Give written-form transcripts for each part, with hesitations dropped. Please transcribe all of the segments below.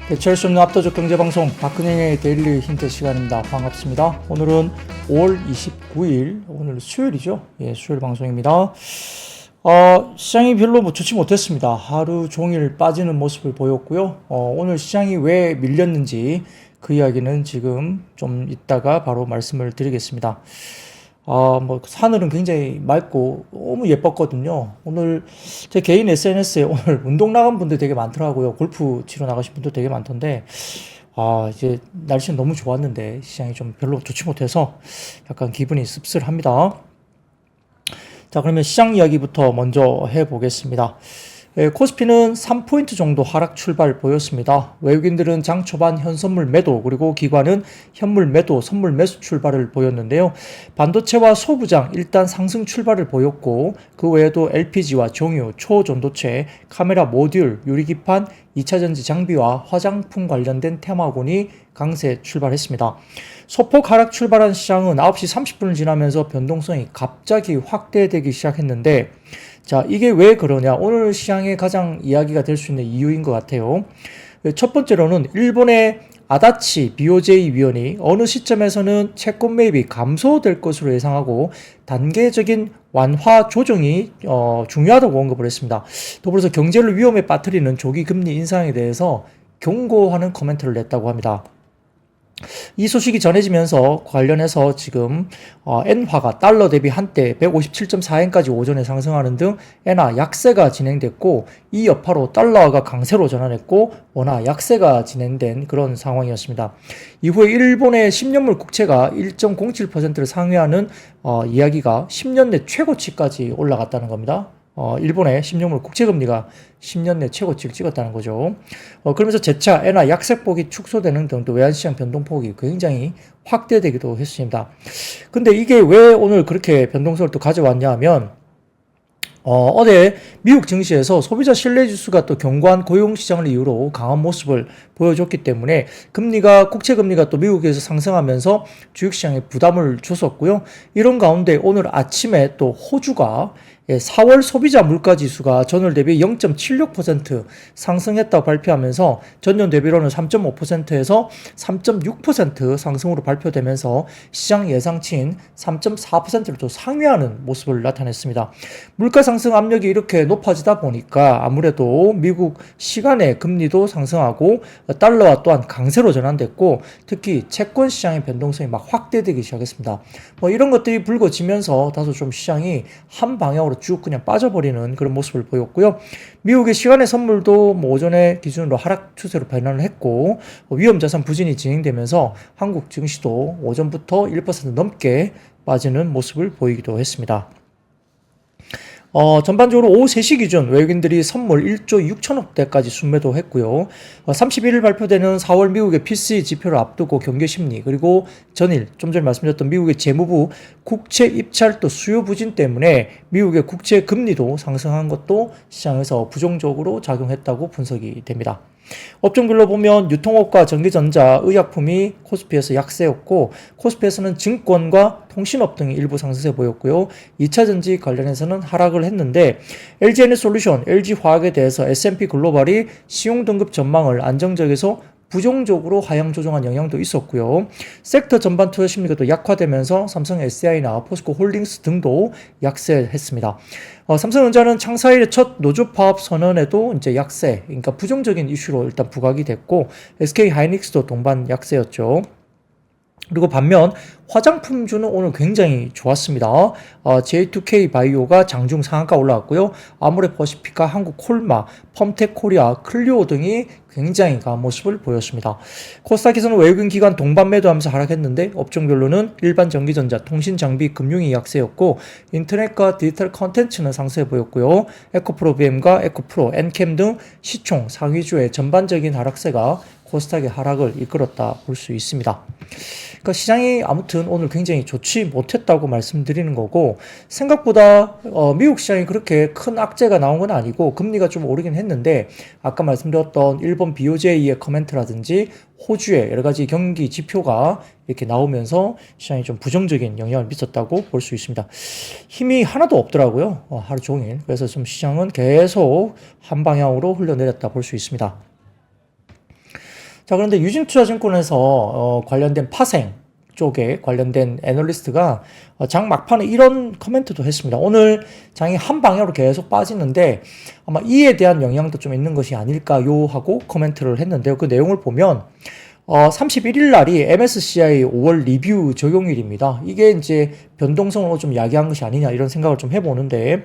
대체할 수 없는 압도적 경제방송 박근혜의 데일리 힌트 시간입니다. 반갑습니다. 오늘은 5월 29일, 오늘 수요일이죠. 예, 수요일 방송입니다. 시장이 별로 좋지 못했습니다. 하루 종일 빠지는 모습을 보였고요. 오늘 시장이 왜 밀렸는지 그 이야기는 지금 좀 이따가 바로 말씀을 드리겠습니다. 하늘은 굉장히 맑고 너무 예뻤거든요. 오늘 제 개인 SNS에 오늘 운동 나간 분들 되게 많더라고요. 골프 치러 나가신 분들 되게 많던데, 이제 날씨는 너무 좋았는데 시장이 좀 별로 좋지 못해서 약간 기분이 씁쓸합니다. 자, 그러면 시장 이야기부터 먼저 해보겠습니다. 코스피는 3포인트 정도 하락 출발 보였습니다. 외국인들은 장 초반 현선물 매도 그리고 기관은 현물 매도, 선물 매수 출발을 보였는데요. 반도체와 소부장 일단 상승 출발을 보였고 그 외에도 LPG와 정유, 초전도체, 카메라 모듈, 유리기판, 2차전지 장비와 화장품 관련된 테마군이 강세 출발했습니다. 소폭 하락 출발한 시장은 9시 30분을 지나면서 변동성이 갑자기 확대되기 시작했는데, 자, 이게 왜 그러냐? 오늘 시장에 가장 이야기가 될 수 있는 이유인 것 같아요. 첫 번째로는 일본의 아다치 BOJ 위원이 어느 시점에서는 채권 매입이 감소될 것으로 예상하고 단계적인 완화 조정이 중요하다고 언급을 했습니다. 더불어서 경제를 위험에 빠뜨리는 조기 금리 인상에 대해서 경고하는 코멘트를 냈다고 합니다. 이 소식이 전해지면서 관련해서 지금 엔화가 달러 대비 한때 157.4엔까지 오전에 상승하는 등 엔화 약세가 진행됐고, 이 여파로 달러가 강세로 전환했고 원화 약세가 진행된 그런 상황이었습니다. 이후에 일본의 10년물 국채가 1.07%를 상회하는 이야기가 10년 내 최고치까지 올라갔다는 겁니다. 일본의 10년물 국채금리가 10년 내 최고치를 찍었다는 거죠. 그러면서 재차 엔화 약세폭이 축소되는 등 또 외환시장 변동폭이 굉장히 확대되기도 했습니다. 근데 이게 왜 오늘 그렇게 변동성을 또 가져왔냐 하면, 어제 미국 증시에서 소비자 신뢰지수가 또 견고한 고용시장을 이유로 강한 모습을 보여줬기 때문에 국채금리가 또 미국에서 상승하면서 주식시장에 부담을 줬었고요. 이런 가운데 오늘 아침에 또 호주가 4월 소비자 물가지수가 전월 대비 0.76% 상승했다고 발표하면서 전년 대비로는 3.5%에서 3.6% 상승으로 발표되면서 시장 예상치인 3.4%를 또 상회하는 모습을 나타냈습니다. 물가 상승 압력이 이렇게 높아지다 보니까 아무래도 미국 시간의 금리도 상승하고 달러와 또한 강세로 전환됐고, 특히 채권 시장의 변동성이 막 확대되기 시작했습니다. 이런 것들이 불거지면서 다소 좀 시장이 한 방향으로 쭉 그냥 빠져버리는 그런 모습을 보였고요. 미국의 시간의 선물도 오전에 기준으로 하락 추세로 변환을 했고, 위험자산 부진이 진행되면서 한국 증시도 오전부터 1% 넘게 빠지는 모습을 보이기도 했습니다. 전반적으로 오후 3시 기준 외국인들이 선물 1조 6천억 대까지 순매도 했고요. 31일 발표되는 4월 미국의 PCE 지표를 앞두고 경계 심리, 그리고 전일 좀 전에 말씀드렸던 미국의 재무부 국채 입찰 또 수요 부진 때문에 미국의 국채 금리도 상승한 것도 시장에서 부정적으로 작용했다고 분석이 됩니다. 업종별로 보면 유통업과 전기전자, 의약품이 코스피에서 약세였고, 코스피에서는 증권과 통신업 등이 일부 상승세 보였고요. 2차전지 관련해서는 하락을 했는데, LG에너솔루션, LG화학에 대해서 S&P 글로벌이 신용등급 전망을 안정적에서 부정적으로 하향 조정한 영향도 있었고요. 섹터 전반 투자 심리가 또 약화되면서 삼성 SDI나 포스코 홀딩스 등도 약세했습니다. 삼성전자는 창사일의 첫 노조 파업 선언에도 이제 약세, 그러니까 부정적인 이슈로 일단 부각이 됐고, SK 하이닉스도 동반 약세였죠. 그리고 반면 화장품주는 오늘 굉장히 좋았습니다. J2K 바이오가 장중 상한가 올라왔고요. 아모레퍼시픽과 한국콜마, 펌텍코리아, 클리오 등이 굉장히 강한 모습을 보였습니다. 코스닥에서는 외국인 기관 동반 매도하면서 하락했는데, 업종별로는 일반 전기전자, 통신장비, 금융이 약세였고, 인터넷과 디지털 컨텐츠는 상세 보였고요. 에코프로비엠과 에코프로, 엔캠 등 시총 상위주의 전반적인 하락세가 코스닥의 하락을 이끌었다 볼 수 있습니다. 그러니까 시장이 아무튼 오늘 굉장히 좋지 못했다고 말씀드리는 거고, 생각보다 미국 시장이 그렇게 큰 악재가 나온 건 아니고 금리가 좀 오르긴 했는데, 아까 말씀드렸던 일본 BOJ의 코멘트라든지 호주의 여러 가지 경기 지표가 이렇게 나오면서 시장이 좀 부정적인 영향을 미쳤다고 볼 수 있습니다. 힘이 하나도 없더라고요. 하루 종일. 그래서 좀 시장은 계속 한 방향으로 흘러내렸다 볼 수 있습니다. 자, 그런데 유진투자증권에서 관련된 파생 쪽에 관련된 애널리스트가 장 막판에 이런 코멘트도 했습니다. 오늘 장이 한 방향으로 계속 빠지는데 아마 이에 대한 영향도 좀 있는 것이 아닐까요? 하고 코멘트를 했는데요. 그 내용을 보면 31일 날이 MSCI 5월 리뷰 적용일입니다. 이게 이제 변동성으로 좀 야기한 것이 아니냐 이런 생각을 좀 해보는데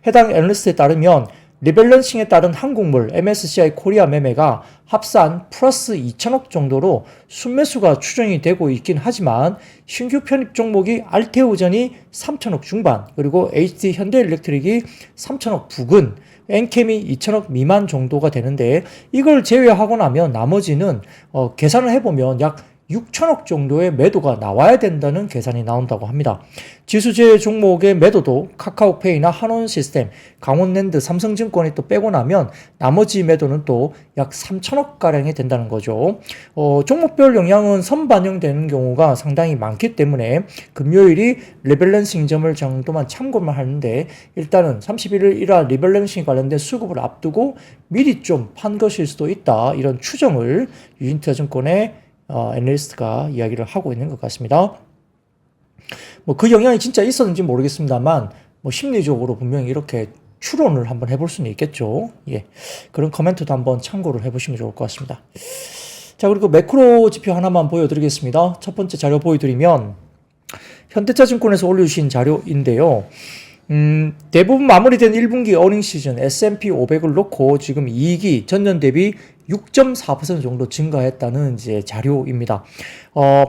해당 애널리스트에 따르면 리밸런싱에 따른 항공물 MSCI 코리아 매매가 합산 플러스 2천억 정도로 순매수가 추정이 되고 있긴 하지만 신규 편입 종목이 알테오전이 3천억 중반 그리고 HD 현대일렉트릭이 3천억 부근 엔캠이 2천억 미만 정도가 되는데 이걸 제외하고 나면 나머지는 계산을 해보면 약 6천억 정도의 매도가 나와야 된다는 계산이 나온다고 합니다. 지수제 종목의 매도도 카카오페이나 한원시스템, 강원랜드, 삼성증권이 또 빼고 나면 나머지 매도는 또 약 3천억가량이 된다는 거죠. 종목별 영향은 선반영되는 경우가 상당히 많기 때문에 금요일이 리밸런싱 점을 정도만 참고만 하는데 일단은 31일 1화 리밸런싱 관련된 수급을 앞두고 미리 좀 판 것일 수도 있다. 이런 추정을 유진투자증권의 애널리스트가 이야기를 하고 있는 것 같습니다. 뭐 그 영향이 진짜 있었는지 모르겠습니다만 뭐 심리적으로 분명히 이렇게 추론을 한번 해볼 수는 있겠죠. 예, 그런 코멘트도 한번 참고를 해보시면 좋을 것 같습니다. 자, 그리고 매크로 지표 하나만 보여드리겠습니다. 첫 번째 자료 보여드리면 현대차증권에서 올려주신 자료인데요. 대부분 마무리된 1분기 어닝 시즌 S&P 500을 놓고 지금 이익이 전년 대비 6.4% 정도 증가했다는 이제 자료입니다.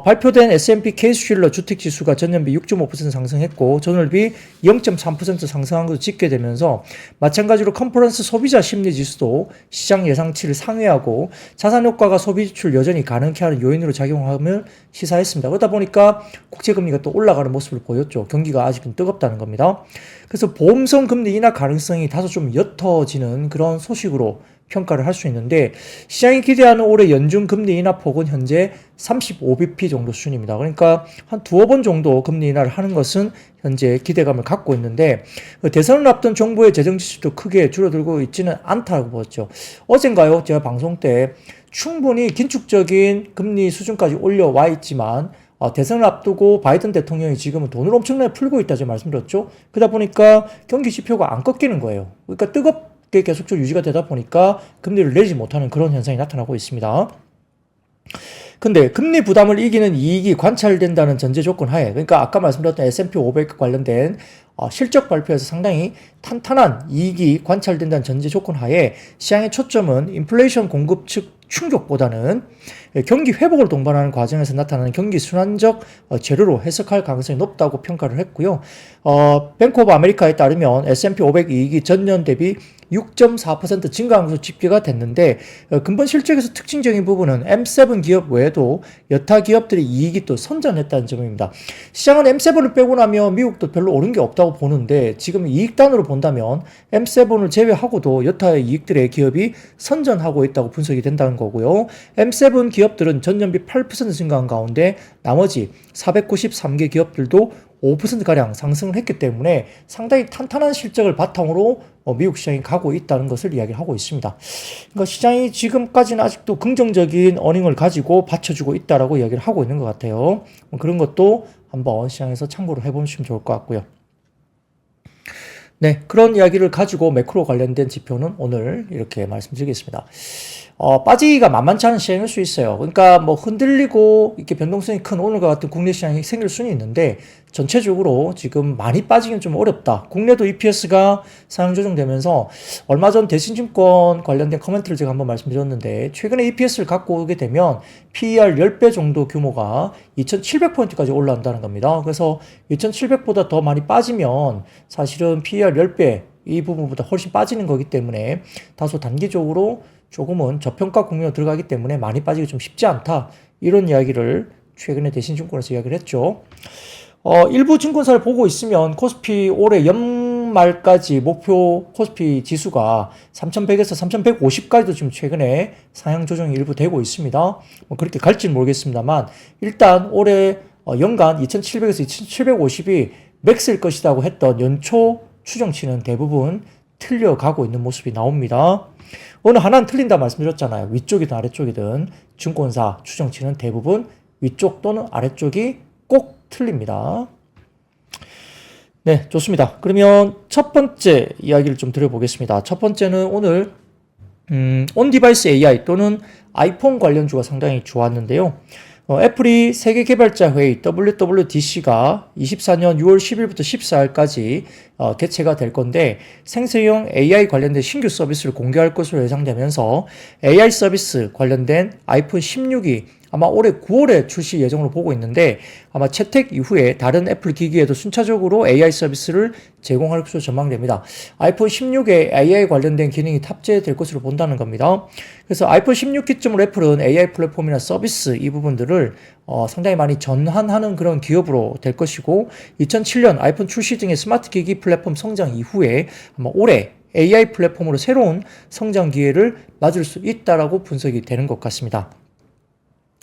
발표된 S&P 케이스슐러 주택지수가 전년비 6.5% 상승했고 전월비 0.3% 상승한 것을 찍게 되면서 마찬가지로 컨퍼런스 소비자 심리지수도 시장 예상치를 상회하고 자산효과가 소비지출 여전히 가능케 하는 요인으로 작용함을 시사했습니다. 그러다 보니까 국채금리가 또 올라가는 모습을 보였죠. 경기가 아직은 뜨겁다는 겁니다. 그래서 보험성 금리 인하 가능성이 다소 좀 옅어지는 그런 소식으로 평가를 할 수 있는데 시장이 기대하는 올해 연준 금리 인하 폭은 현재 35bp 정도 수준입니다. 그러니까 한 두어 번 정도 금리 인하를 하는 것은 현재 기대감을 갖고 있는데 대선을 앞둔 정부의 재정 지출도 크게 줄어들고 있지는 않다고 보았죠. 어젠가요? 제가 방송 때 충분히 긴축적인 금리 수준까지 올려와 있지만 대선을 앞두고 바이든 대통령이 지금은 돈을 엄청나게 풀고 있다 제가 말씀드렸죠. 그러다 보니까 경기 지표가 안 꺾이는 거예요. 그러니까 뜨겁게 계속적으로 유지가 되다 보니까 금리를 내지 못하는 그런 현상이 나타나고 있습니다. 근데 금리 부담을 이기는 이익이 관찰된다는 전제 조건 하에, 그러니까 아까 말씀드렸던 S&P 500 관련된 실적 발표에서 상당히 탄탄한 이익이 관찰된다는 전제 조건 하에 시장의 초점은 인플레이션 공급 측 충격보다는 경기 회복을 동반하는 과정에서 나타나는 경기 순환적 재료로 해석할 가능성이 높다고 평가를 했고요. 뱅크 오브 아메리카에 따르면 S&P 500 이익이 전년 대비 6.4% 증가한 것으로 집계가 됐는데 근본 실적에서 특징적인 부분은 M7 기업 외에도 여타 기업들의 이익이 또 선전했다는 점입니다. 시장은 M7을 빼고 나면 미국도 별로 오른 게 없다고 보는데 지금 이익단으로 본다면 M7을 제외하고도 여타의 이익들의 기업이 선전하고 있다고 분석이 된다는 거고요. M7 기업들은 전년비 8% 증가한 가운데 나머지 493개 기업들도 5%가량 상승을 했기 때문에 상당히 탄탄한 실적을 바탕으로 미국 시장이 가고 있다는 것을 이야기를 하고 있습니다. 그러니까 시장이 지금까지는 아직도 긍정적인 어닝을 가지고 받쳐주고 있다라고 이야기를 하고 있는 것 같아요. 그런 것도 한번 시장에서 참고를 해보시면 좋을 것 같고요. 네, 그런 이야기를 가지고 매크로 관련된 지표는 오늘 이렇게 말씀드리겠습니다. 빠지기가 만만치 않은 시장일 수 있어요. 그러니까 뭐 흔들리고 이렇게 변동성이 큰 오늘과 같은 국내 시장이 생길 수는 있는데 전체적으로 지금 많이 빠지기는 좀 어렵다. 국내도 EPS가 상향 조정되면서 얼마 전 대신증권 관련된 코멘트를 제가 한번 말씀드렸는데 최근에 EPS를 갖고 오게 되면 PER 10배 정도 규모가 2700포인트까지 올라온다는 겁니다. 그래서 2700보다 더 많이 빠지면 사실은 PER 10배 이 부분보다 훨씬 빠지는 거기 때문에 다소 단기적으로 조금은 저평가 국면으로 들어가기 때문에 많이 빠지기 좀 쉽지 않다. 이런 이야기를 최근에 대신증권에서 이야기를 했죠. 일부 증권사를 보고 있으면 코스피 올해 연말까지 목표 코스피 지수가 3100에서 3150까지도 지금 최근에 상향 조정이 일부 되고 있습니다. 뭐 그렇게 갈지는 모르겠습니다만 일단 올해 연간 2700에서 2750이 맥스일 것이라고 했던 연초 추정치는 대부분 틀려가고 있는 모습이 나옵니다. 어느 하나는 틀린다 말씀드렸잖아요. 위쪽이든 아래쪽이든 증권사 추정치는 대부분 위쪽 또는 아래쪽이 꼭 틀립니다. 네, 좋습니다. 그러면 첫 번째 이야기를 좀 드려보겠습니다. 첫 번째는 오늘 온디바이스 AI 또는 아이폰 관련주가 상당히 좋았는데요. 애플이 세계 개발자 회의 WWDC가 24년 6월 10일부터 14일까지 개최가 될 건데 생성형 AI 관련된 신규 서비스를 공개할 것으로 예상되면서 AI 서비스 관련된 아이폰 16이 아마 올해 9월에 출시 예정으로 보고 있는데 아마 채택 이후에 다른 애플 기기에도 순차적으로 AI 서비스를 제공할 것으로 전망됩니다. 아이폰 16에 AI 관련된 기능이 탑재될 것으로 본다는 겁니다. 그래서 아이폰 16 기점으로 애플은 AI 플랫폼이나 서비스 이 부분들을 상당히 많이 전환하는 그런 기업으로 될 것이고 2007년 아이폰 출시 등의 스마트 기기 플랫폼 성장 이후에 아마 올해 AI 플랫폼으로 새로운 성장 기회를 맞을 수 있다라고 분석이 되는 것 같습니다.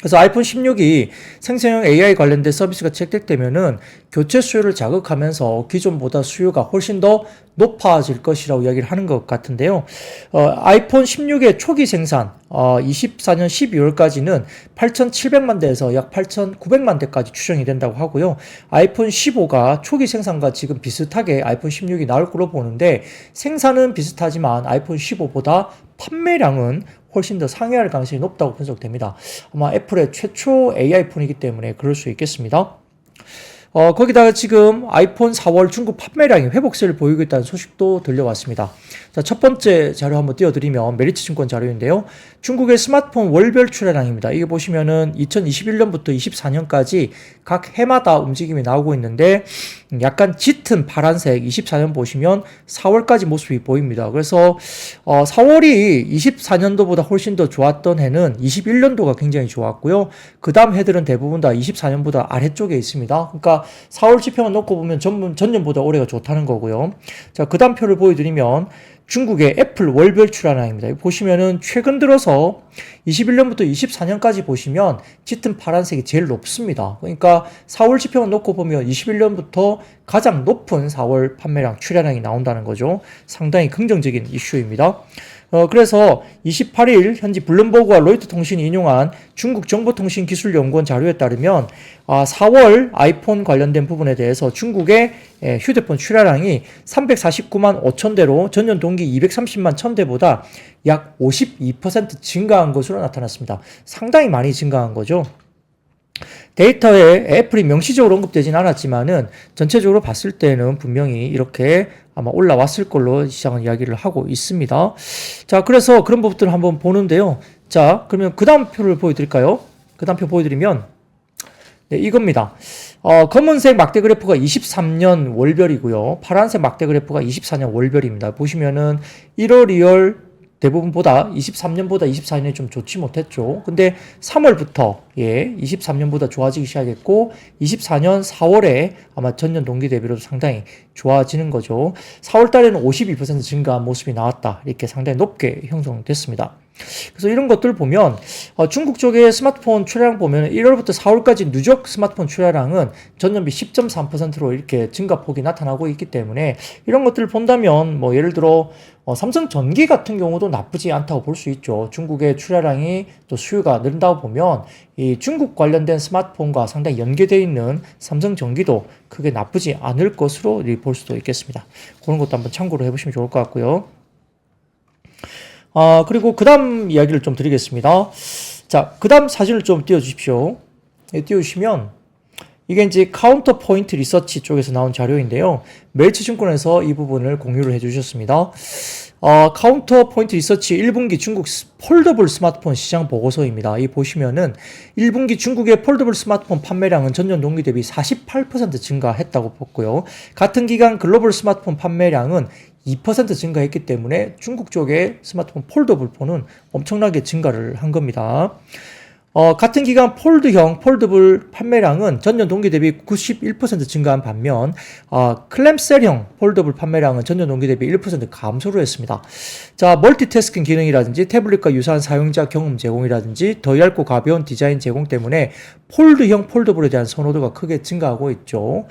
그래서 아이폰 16이 생성형 AI 관련된 서비스가 채택되면은 교체 수요를 자극하면서 기존보다 수요가 훨씬 더 높아질 것이라고 이야기를 하는 것 같은데요. 아이폰 16의 초기 생산, 24년 12월까지는 8,700만 대에서 약 8,900만 대까지 추정이 된다고 하고요. 아이폰 15가 초기 생산과 지금 비슷하게 아이폰 16이 나올 걸로 보는데 생산은 비슷하지만 아이폰 15보다 판매량은 훨씬 더 상회할 가능성이 높다고 분석됩니다. 아마 애플의 최초 AI 폰이기 때문에 그럴 수 있겠습니다. 거기다가 지금 아이폰 4월 중국 판매량이 회복세를 보이고 있다는 소식도 들려왔습니다. 자, 첫 번째 자료 한번 띄워드리면 메리츠 증권 자료인데요. 중국의 스마트폰 월별 출하량입니다. 이게 보시면은 2021년부터 24년까지 각 해마다 움직임이 나오고 있는데 약간 짙은 파란색 24년 보시면 4월까지 모습이 보입니다. 그래서 4월이 24년도보다 훨씬 더 좋았던 해는 21년도가 굉장히 좋았고요. 그 다음 해들은 대부분 다 24년보다 아래쪽에 있습니다. 그러니까 4월 지표만 놓고 보면 전년보다 올해가 좋다는 거고요. 자, 그 다음 표를 보여드리면 중국의 애플 월별 출하량입니다. 보시면은 최근 들어서 21년부터 24년까지 보시면 짙은 파란색이 제일 높습니다. 그러니까 4월 지표만 놓고 보면 21년부터 가장 높은 4월 판매량, 출하량이 나온다는 거죠. 상당히 긍정적인 이슈입니다. 그래서 28일 현지 블룸버그와 로이터 통신이 인용한 중국 정보통신기술연구원 자료에 따르면 4월 아이폰 관련된 부분에 대해서 중국의 휴대폰 출하량이 349만 5천 대로 전년 동기 230만 1000대보다 약 52% 증가한 것으로 나타났습니다. 상당히 많이 증가한 거죠. 데이터에 애플이 명시적으로 언급되진 않았지만은 전체적으로 봤을 때는 분명히 이렇게 아마 올라왔을 걸로 시장은 이야기를 하고 있습니다. 자, 그래서 그런 부분들을 한번 보는데요. 자, 그러면 그 다음 표를 보여드릴까요? 그 다음 표 보여드리면 네, 이겁니다. 검은색 막대 그래프가 23년 월별이고요. 파란색 막대 그래프가 24년 월별입니다. 보시면은 1월, 2월 대부분보다 23년보다 24년이 좀 좋지 못했죠. 근데 3월부터 23년보다 좋아지기 시작했고 24년 4월에 아마 전년 동기 대비로 상당히 좋아지는 거죠. 4월 달에는 52% 증가한 모습이 나왔다. 이렇게 상당히 높게 형성됐습니다. 그래서 이런 것들 보면 중국 쪽의 스마트폰 출하량 보면 1월부터 4월까지 누적 스마트폰 출하량은 전년비 10.3%로 이렇게 증가폭이 나타나고 있기 때문에 이런 것들을 본다면 뭐 예를 들어 삼성전기 같은 경우도 나쁘지 않다고 볼 수 있죠. 중국의 출하량이 또 수요가 늘다고 보면 이 중국 관련된 스마트폰과 상당히 연계되어 있는 삼성전기도 크게 나쁘지 않을 것으로 볼 수도 있겠습니다. 그런 것도 한번 참고로 해보시면 좋을 것 같고요. 그리고 그 다음 이야기를 좀 드리겠습니다. 자, 그 다음 사진을 좀 띄워주십시오. 띄워주시면, 이게 이제 카운터 포인트 리서치 쪽에서 나온 자료인데요. 메리츠 증권에서 이 부분을 공유를 해주셨습니다. 카운터 포인트 리서치 1분기 중국 폴더블 스마트폰 시장 보고서입니다. 이 보시면은 1분기 중국의 폴더블 스마트폰 판매량은 전년 동기 대비 48% 증가했다고 봤고요. 같은 기간 글로벌 스마트폰 판매량은 2% 증가했기 때문에 중국 쪽의 스마트폰 폴더블 폰은 엄청나게 증가를 한 겁니다. 같은 기간 폴드형 폴더블 판매량은 전년 동기 대비 91% 증가한 반면 클램셀형 폴더블 판매량은 전년 동기 대비 1% 감소를 했습니다. 자, 멀티태스킹 기능이라든지 태블릿과 유사한 사용자 경험 제공이라든지 더 얇고 가벼운 디자인 제공 때문에 폴드형 폴더블에 대한 선호도가 크게 증가하고 있죠.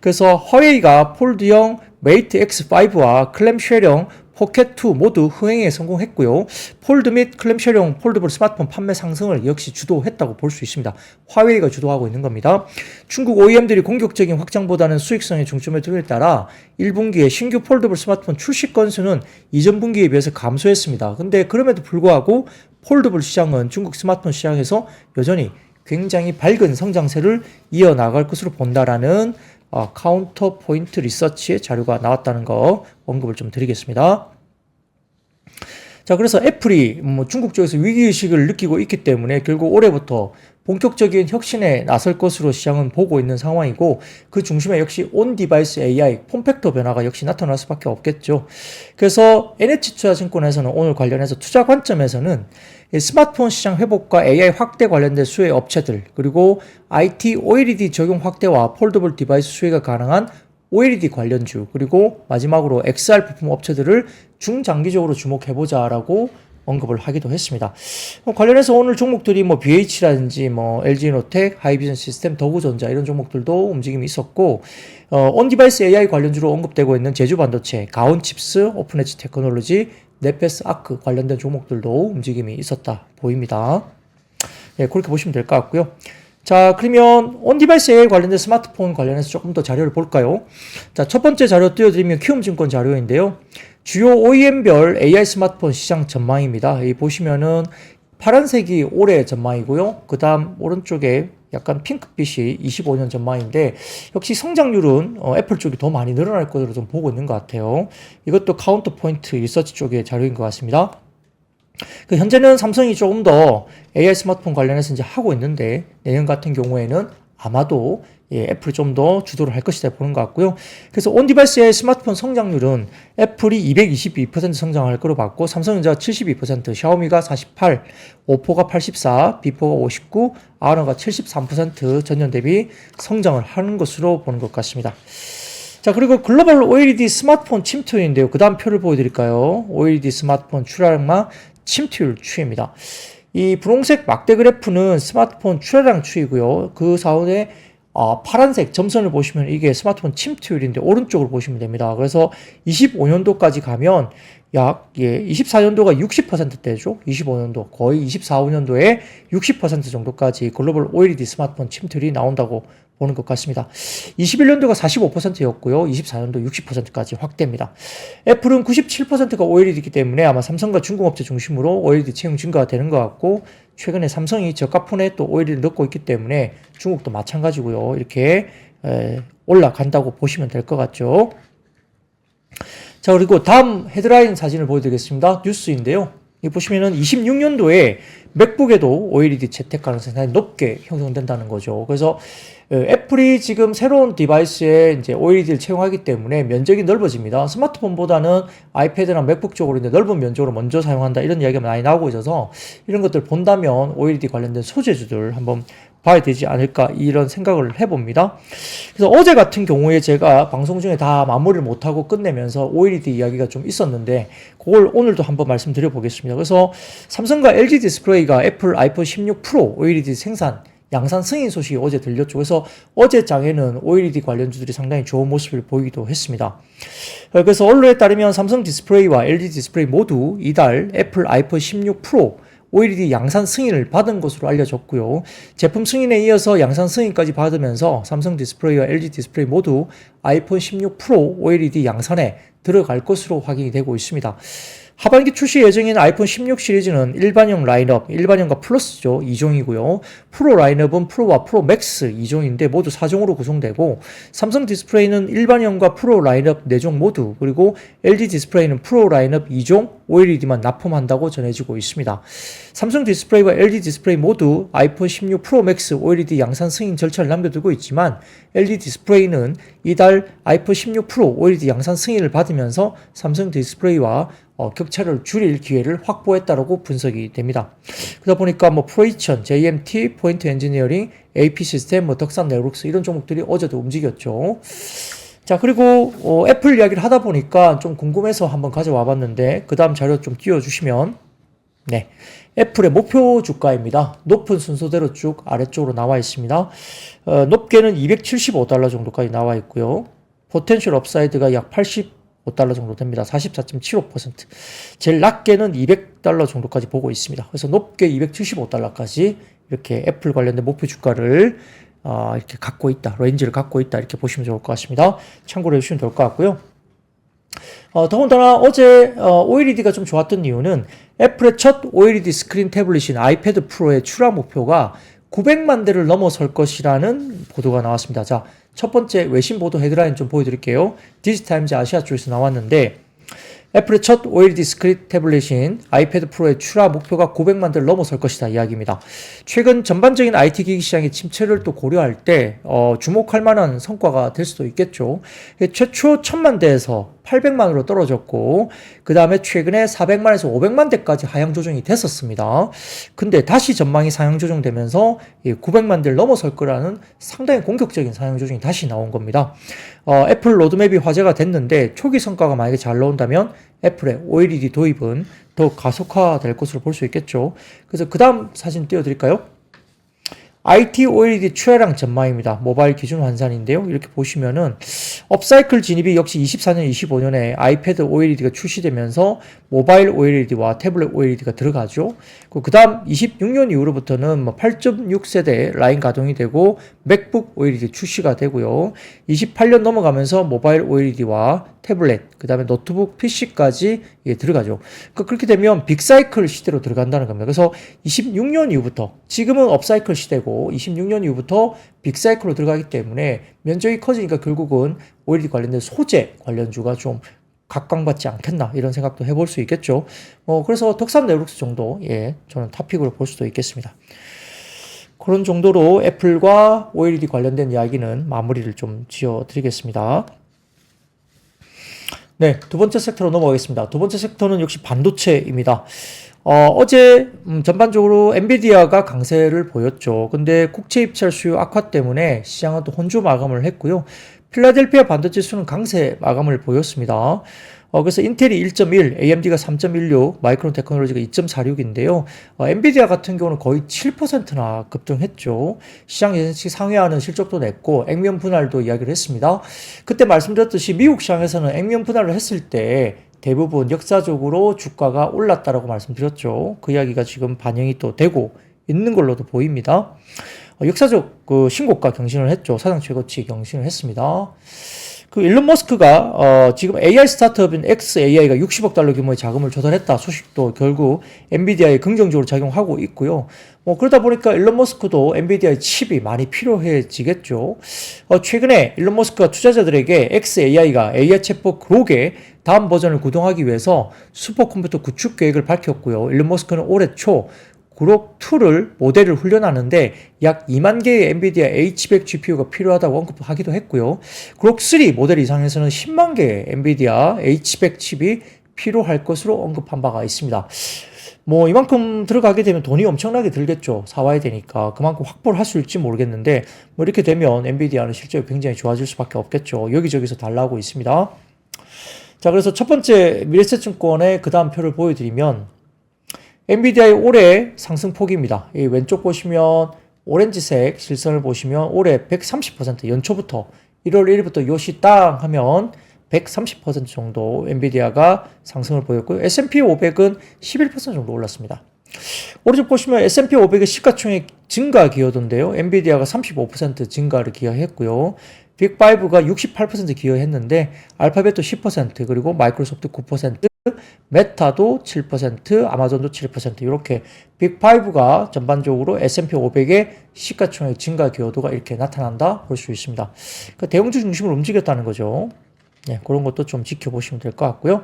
그래서 화웨이가 폴드형 메이트 X5와 클램쉘형 포켓2 모두 흥행에 성공했고요. 폴드 및 클램쉘형 폴더블 스마트폰 판매 상승을 역시 주도했다고 볼 수 있습니다. 화웨이가 주도하고 있는 겁니다. 중국 OEM들이 공격적인 확장보다는 수익성에 중점을 두기에 따라 1분기에 신규 폴더블 스마트폰 출시 건수는 이전 분기에 비해서 감소했습니다. 근데 그럼에도 불구하고 폴더블 시장은 중국 스마트폰 시장에서 여전히 굉장히 밝은 성장세를 이어나갈 것으로 본다라는 카운터 포인트 리서치의 자료가 나왔다는 거 언급을 좀 드리겠습니다. 자, 그래서 애플이 중국 쪽에서 위기의식을 느끼고 있기 때문에 결국 올해부터 본격적인 혁신에 나설 것으로 시장은 보고 있는 상황이고, 그 중심에 역시 온 디바이스 AI 폼팩터 변화가 역시 나타날 수밖에 없겠죠. 그래서 NH투자증권에서는 오늘 관련해서 투자 관점에서는 스마트폰 시장 회복과 AI 확대 관련된 수혜 업체들, 그리고 IT OLED 적용 확대와 폴더블 디바이스 수혜가 가능한 OLED 관련주, 그리고 마지막으로 XR 부품 업체들을 중장기적으로 주목해보자라고 언급을 하기도 했습니다. 관련해서 오늘 종목들이 BH라든지 LG이노텍, 하이비전 시스템, 더구전자 이런 종목들도 움직임이 있었고, 온디바이스 AI 관련주로 언급되고 있는 제주반도체, 가온칩스, 오픈엣지 테크놀로지, 네페스 아크 관련된 종목들도 움직임이 있었다 보입니다. 네, 그렇게 보시면 될 것 같고요. 자, 그러면 온디바이스 AI 관련된 스마트폰 관련해서 조금 더 자료를 볼까요? 자, 첫 번째 자료 띄워드리면 키움증권 자료인데요. 주요 OEM별 AI 스마트폰 시장 전망입니다. 여기 보시면은 파란색이 올해 전망이고요. 그 다음 오른쪽에 약간 핑크빛이 25년 전망인데, 역시 성장률은 애플 쪽이 더 많이 늘어날 것으로 좀 보고 있는 것 같아요. 이것도 카운터 포인트 리서치 쪽의 자료인 것 같습니다. 현재는 삼성이 조금 더 AI 스마트폰 관련해서 이제 하고 있는데, 내년 같은 경우에는 아마도 애플이 좀 더 주도를 할 것이다 보는 것 같고요. 그래서 온디바이스 AI 스마트폰 성장률은 애플이 222% 성장할 거로 봤고, 삼성전자가 72%, 샤오미가 48, 오포가 84, 비포가 59, 아너가 73% 전년 대비 성장을 하는 것으로 보는 것 같습니다. 자, 그리고 글로벌 OLED 스마트폰 침투율인데요. 그 다음 표를 보여드릴까요? OLED 스마트폰 출하량과 침투율 추이입니다. 이 분홍색 막대 그래프는 스마트폰 출하량 추이고요. 그 사원에 파란색 점선을 보시면 이게 스마트폰 침투율인데 오른쪽으로 보시면 됩니다. 그래서 25년도까지 가면 약 24년도가 60%대죠. 25년도 거의 24년도에 60% 정도까지 글로벌 OLED 스마트폰 침투율이 나온다고 보는 것 같습니다. 21년도가 45%였고요. 24년도 60%까지 확대입니다. 애플은 97%가 OLED이기 때문에 아마 삼성과 중공업체 중심으로 OLED 채용 증가가 되는 것 같고, 최근에 삼성이 저가폰에 또 OLED를 넣고 있기 때문에 중국도 마찬가지고요. 이렇게 올라간다고 보시면 될 것 같죠. 자, 그리고 다음 헤드라인 사진을 보여드리겠습니다. 뉴스인데요. 여기 보시면은 26년도에 맥북에도 OLED 채택 가능성이 상당히 높게 형성된다는 거죠. 그래서 애플이 지금 새로운 디바이스에 이제 OLED를 채용하기 때문에 면적이 넓어집니다. 스마트폰보다는 아이패드나 맥북 쪽으로 이제 넓은 면적으로 먼저 사용한다, 이런 이야기가 많이 나오고 있어서 이런 것들 본다면 OLED 관련된 소재주들 한번 봐야 되지 않을까, 이런 생각을 해봅니다. 그래서 어제 같은 경우에 제가 방송 중에 다 마무리를 못하고 끝내면서 OLED 이야기가 좀 있었는데, 그걸 오늘도 한번 말씀드려 보겠습니다. 그래서 삼성과 LG 디스플레이가 애플 아이폰 16 프로 OLED 생산 양산 승인 소식이 어제 들렸죠. 그래서 어제 장에는 OLED 관련주들이 상당히 좋은 모습을 보이기도 했습니다. 그래서 언론에 따르면 삼성 디스플레이와 LG 디스플레이 모두 이달 애플 아이폰 16 프로 OLED 양산 승인을 받은 것으로 알려졌고요. 제품 승인에 이어서 양산 승인까지 받으면서 삼성 디스플레이와 LG 디스플레이 모두 아이폰 16 프로 OLED 양산에 들어갈 것으로 확인이 되고 있습니다. 하반기 출시 예정인 아이폰 16 시리즈는 일반형 라인업, 일반형과 플러스죠. 2종이고요. 프로 라인업은 프로와 프로 맥스 2종인데 모두 4종으로 구성되고, 삼성 디스플레이는 일반형과 프로 라인업 4종 모두, 그리고 LG 디스플레이는 프로 라인업 2종 OLED만 납품한다고 전해지고 있습니다. 삼성 디스플레이와 LG 디스플레이 모두 아이폰 16 프로 맥스 OLED 양산 승인 절차를 남겨두고 있지만, LG 디스플레이는 이달 아이폰 16 프로 OLED 양산 승인을 받으면서 삼성 디스플레이와 격차를 줄일 기회를 확보했다라고 분석이 됩니다. 그러다 보니까 프로이천, JMT, 포인트 엔지니어링, AP 시스템, 덕산 네트워크스 이런 종목들이 어제도 움직였죠. 자, 그리고 애플 이야기를 하다 보니까 좀 궁금해서 한번 가져와 봤는데, 그 다음 자료 좀 띄워주시면, 네, 애플의 목표 주가입니다. 높은 순서대로 쭉 아래쪽으로 나와 있습니다. 높게는 $275 정도까지 나와 있고요. 포텐셜 업사이드가 약 80 $44.75 정도 됩니다. 44.75%. 제일 낮게는 $200 정도까지 보고 있습니다. 그래서 높게 $275까지 이렇게 애플 관련된 목표 주가를 이렇게 갖고 있다. 레인지를 갖고 있다. 이렇게 보시면 좋을 것 같습니다. 참고로 해주시면 될 것 같고요. 더군다나 어제 OLED가 좀 좋았던 이유는 애플의 첫 OLED 스크린 태블릿인 아이패드 프로의 출하 목표가 900만 대를 넘어설 것이라는 보도가 나왔습니다. 자, 첫 번째 외신 보도 헤드라인 좀 보여드릴게요. 디지타임즈 아시아 쪽에서 나왔는데 애플의 첫 OLED 스크린 태블릿인 아이패드 프로의 출하 목표가 900만 대를 넘어설 것이다 이야기입니다. 최근 전반적인 IT 기기 시장의 침체를 또 고려할 때 주목할 만한 성과가 될 수도 있겠죠. 최초 1000만 대에서 800만으로 떨어졌고 그 다음에 최근에 400만에서 500만 대까지 하향 조정이 됐었습니다. 근데 다시 전망이 상향 조정되면서 900만 대를 넘어설 거라는 상당히 공격적인 상향 조정이 다시 나온 겁니다. 애플 로드맵이 화제가 됐는데 초기 성과가 만약에 잘 나온다면 애플의 OLED 도입은 더 가속화될 것으로 볼 수 있겠죠. 그래서 그 다음 사진 띄워드릴까요? IT OLED 출하량 전망입니다. 모바일 기준 환산인데요. 이렇게 보시면은 업사이클 진입이 역시 24년, 25년에 아이패드 OLED가 출시되면서 모바일 OLED와 태블릿 OLED가 들어가죠. 그 다음 26년 이후로부터는 8.6세대 라인 가동이 되고 맥북 OLED 출시가 되고요. 28년 넘어가면서 모바일 OLED와 태블릿, 그 다음에 노트북 PC까지 들어가죠. 그렇게 되면 빅사이클 시대로 들어간다는 겁니다. 그래서 26년 이후부터, 지금은 업사이클 시대고 26년 이후부터 빅사이클로 들어가기 때문에 면적이 커지니까 결국은 OLED 관련된 소재 관련주가 좀 각광받지 않겠나 이런 생각도 해볼 수 있겠죠. 그래서 덕산 네트워크스 정도 저는 탑픽으로 볼 수도 있겠습니다. 그런 정도로 애플과 OLED 관련된 이야기는 마무리를 좀 지어드리겠습니다. 네, 두 번째 섹터로 넘어가겠습니다. 두 번째 섹터는 역시 반도체입니다. 어제 전반적으로 엔비디아가 강세를 보였죠. 근데 국제 입찰 수요 악화 때문에 시장은 또 혼조 마감을 했고요. 필라델피아 반도체 수는 강세 마감을 보였습니다. 그래서 인텔이 1.1, AMD가 3.16, 마이크론 테크놀로지가 2.46인데요. 엔비디아 같은 경우는 거의 7%나 급등했죠. 시장 예상치 상회하는 실적도 냈고 액면 분할도 이야기를 했습니다. 그때 말씀드렸듯이 미국 시장에서는 액면 분할을 했을 때 대부분 역사적으로 주가가 올랐다라고 말씀드렸죠. 그 이야기가 지금 반영이 또 되고 있는 걸로도 보입니다. 역사적 신고가 경신을 했죠. 사상 최고치 경신을 했습니다. 일론 머스크가 지금 AI 스타트업인 xAI가 $60억 규모의 자금을 조달했다 소식도 결국 엔비디아에 긍정적으로 작용하고 있고요. 그러다 보니까 일론 머스크도 엔비디아의 칩이 많이 필요해지겠죠. 최근에 일론 머스크가 투자자들에게 xAI가 AI 챗봇 그록의 다음 버전을 구동하기 위해서 슈퍼컴퓨터 구축 계획을 밝혔고요. 일론 머스크는 올해 초 그록2를 모델을 훈련하는데 약 2만 개의 엔비디아 H100 GPU가 필요하다고 언급하기도 했고요. 그록3 모델 이상에서는 10만 개의 엔비디아 H100 칩이 필요할 것으로 언급한 바가 있습니다. 이만큼 들어가게 되면 돈이 엄청나게 들겠죠. 사와야 되니까. 그만큼 확보를 할 수 있을지 모르겠는데 이렇게 되면 엔비디아는 실적이 굉장히 좋아질 수밖에 없겠죠. 여기저기서 달라고 있습니다. 자, 그래서 첫 번째 미래에셋증권의 그 다음 표를 보여드리면 엔비디아의 올해 상승폭입니다. 이 왼쪽 보시면 오렌지색 실선을 보시면 올해 130% 연초부터 1월 1일부터 요시 땅 하면 130% 정도 엔비디아가 상승을 보였고요. S&P 500은 11% 정도 올랐습니다. 오른쪽 보시면 S&P 500의 시가총액 증가 기여도인데요. 엔비디아가 35% 증가를 기여했고요. 빅5가 68% 기여했는데 알파벳도 10% 그리고 마이크로소프트 9%, 메타도 7%, 아마존도 7% 이렇게 빅5가 전반적으로 S&P 500의 시가총액 증가 기여도가 이렇게 나타난다 볼 수 있습니다. 그러니까 대형주 중심으로 움직였다는 거죠. 네, 그런 것도 좀 지켜보시면 될 것 같고요.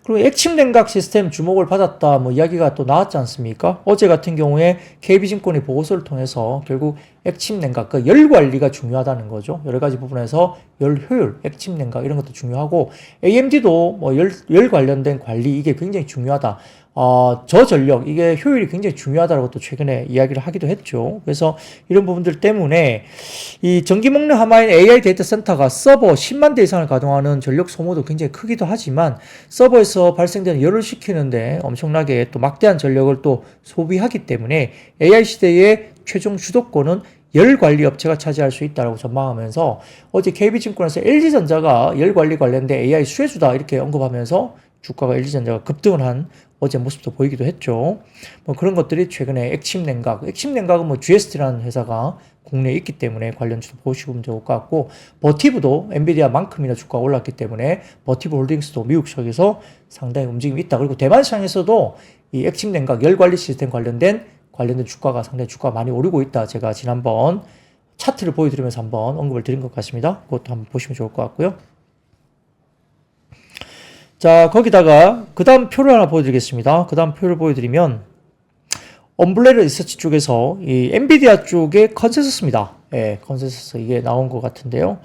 그리고 액침 냉각 시스템 주목을 받았다 이야기가 또 나왔지 않습니까? 어제 같은 경우에 KB증권이 보고서를 통해서 결국 액침 냉각, 열 관리가 중요하다는 거죠. 여러 가지 부분에서 열 효율, 액침 냉각 이런 것도 중요하고 AMD도 열 관련된 관리 이게 굉장히 중요하다. 저전력 이게 효율이 굉장히 중요하다고 또 최근에 이야기를 하기도 했죠. 그래서 이런 부분들 때문에 이 전기 먹는 하마인 AI 데이터 센터가 서버 10만 대 이상을 가동하는 전력 소모도 굉장히 크기도 하지만 서버에서 발생되는 열을 식히는데 엄청나게 또 막대한 전력을 또 소비하기 때문에 AI 시대의 최종 주도권은 열 관리 업체가 차지할 수 있다고 전망하면서 어제 KB증권에서 LG전자가 열 관리 관련된 AI 수혜주다 이렇게 언급하면서 주가가 LG전자가 급등을 한 어제 모습도 보이기도 했죠. 뭐 그런 것들이 최근에 액침냉각은 뭐 GST라는 회사가 국내에 있기 때문에 관련주도 보시면 좋을 것 같고, 버티브도 엔비디아만큼이나 주가가 올랐기 때문에 버티브 홀딩스도 미국 시장에서 상당히 움직임이 있다. 그리고 대만 시장에서도 이 액침냉각 열관리 시스템 관련된 주가가 상당히 주가가 많이 오르고 있다. 제가 지난번 차트를 보여드리면서 한번 언급을 드린 것 같습니다. 그것도 한번 보시면 좋을 것 같고요. 자, 거기다가 그 다음 표를 하나 보여드리겠습니다. 그 다음 표를 보여드리면 엄블레르 리서치 쪽에서 이 엔비디아 쪽의 컨센서스입니다. 예, 컨센서스 이게 나온 것 같은데요.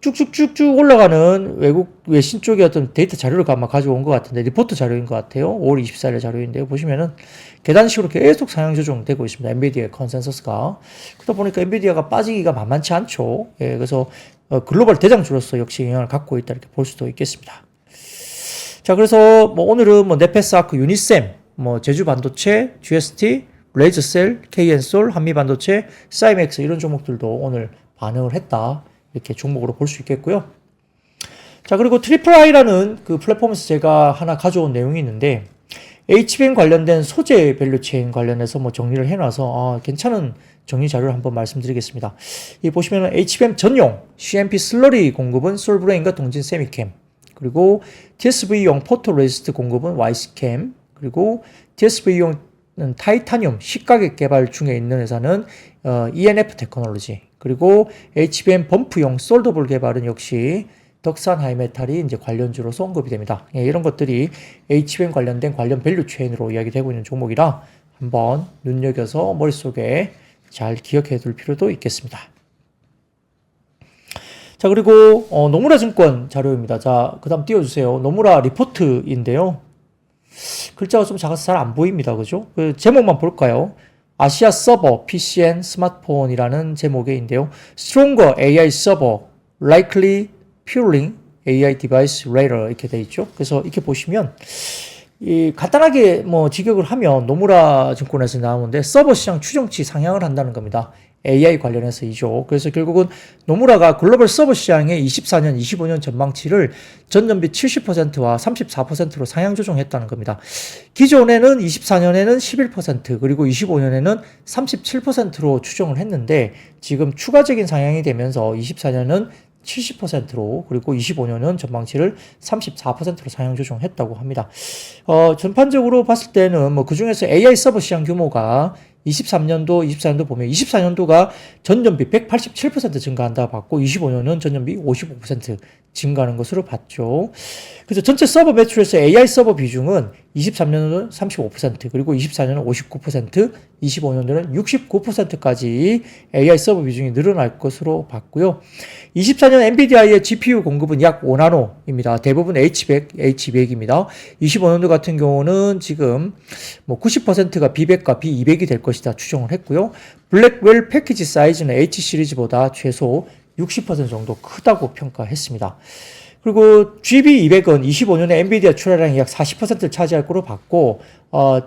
쭉쭉쭉쭉 올라가는 외국 외신 쪽의 어떤 데이터 자료를 아마 가져온 것 같은데, 리포트 자료인 것 같아요. 5월 24일 자료인데요. 보시면은 계단식으로 계속 상향 조정되고 있습니다. 엔비디아의 컨센서스가. 그러다 보니까 엔비디아가 빠지기가 만만치 않죠. 예, 그래서 글로벌 대장주로서 역시 영향을 갖고 있다 이렇게 볼 수도 있겠습니다. 자, 그래서 뭐 오늘은 뭐 네페스아크, 유니셈, 뭐 제주 반도체, GST, 레이저셀, KN솔, 한미반도체, 사이맥스 이런 종목들도 오늘 반응을 했다. 이렇게 종목으로 볼 수 있겠고요. 자, 그리고 트리플 I라는 그 플랫폼에서 제가 하나 가져온 내용이 있는데, HBM 관련된 소재 밸류체인 관련해서 뭐 정리를 해놔서 괜찮은 정리 자료를 한번 말씀드리겠습니다. 이 보시면은 HBM 전용 CMP 슬러리 공급은 솔브레인과 동진 세미캠, 그리고 TSV용 포토레지스트 공급은 와이스캠, 그리고 TSV용 타이타늄 시가격 개발 중에 있는 회사는 ENF 테크놀로지, 그리고 HBM 범프용 솔더볼 개발은 역시 덕산 하이메탈이 이제 관련주로서 언급이 됩니다. 예, 이런 것들이 HBM 관련된 관련 밸류 체인으로 이야기되고 있는 종목이라 한번 눈여겨서 머릿속에 잘 기억해 둘 필요도 있겠습니다. 자, 그리고 노무라 증권 자료입니다. 자, 그 다음 띄워주세요. 노무라 리포트인데요. 글자가 좀 작아서 잘 안 보입니다. 그죠? 그 제목만 볼까요? 아시아 서버 PCN 스마트폰이라는 제목인데요. Stronger AI Server Likely Fueling AI Device Later 이렇게 돼 있죠. 그래서 이렇게 보시면 간단하게 뭐 직역을 하면 노무라 증권에서 나오는데 서버 시장 추정치 상향을 한다는 겁니다. AI 관련해서이죠. 그래서 결국은 노무라가 글로벌 서버 시장의 24년, 25년 전망치를 전년비 70%와 34%로 상향 조정했다는 겁니다. 기존에는 24년에는 11%, 그리고 25년에는 37%로 추정을 했는데 지금 추가적인 상향이 되면서 24년은 70%로, 그리고 25년은 전망치를 34%로 상향 조정했다고 합니다. 전반적으로 봤을 때는 뭐 그중에서 AI 서버 시장 규모가 23년도, 24년도 보면 24년도가 전년비 187% 증가한다 봤고 25년은 전년비 55% 증가하는 것으로 봤죠. 그래서 전체 서버 매출에서 AI 서버 비중은 23년도는 35%, 그리고 24년은 59%, 25년도는 69%까지 AI 서버 비중이 늘어날 것으로 봤고요. 24년 엔비디아의 GPU 공급은 약 5나노입니다. 대부분 H100, H200입니다. 25년도 같은 경우는 지금 뭐 90%가 B100과 B200이 될 것이다 추정을 했고요. 블랙웰 패키지 사이즈는 H 시리즈보다 최소 60% 정도 크다고 평가했습니다. 그리고 GB200은 25년에 엔비디아 출하량이 약 40%를 차지할 거로 봤고,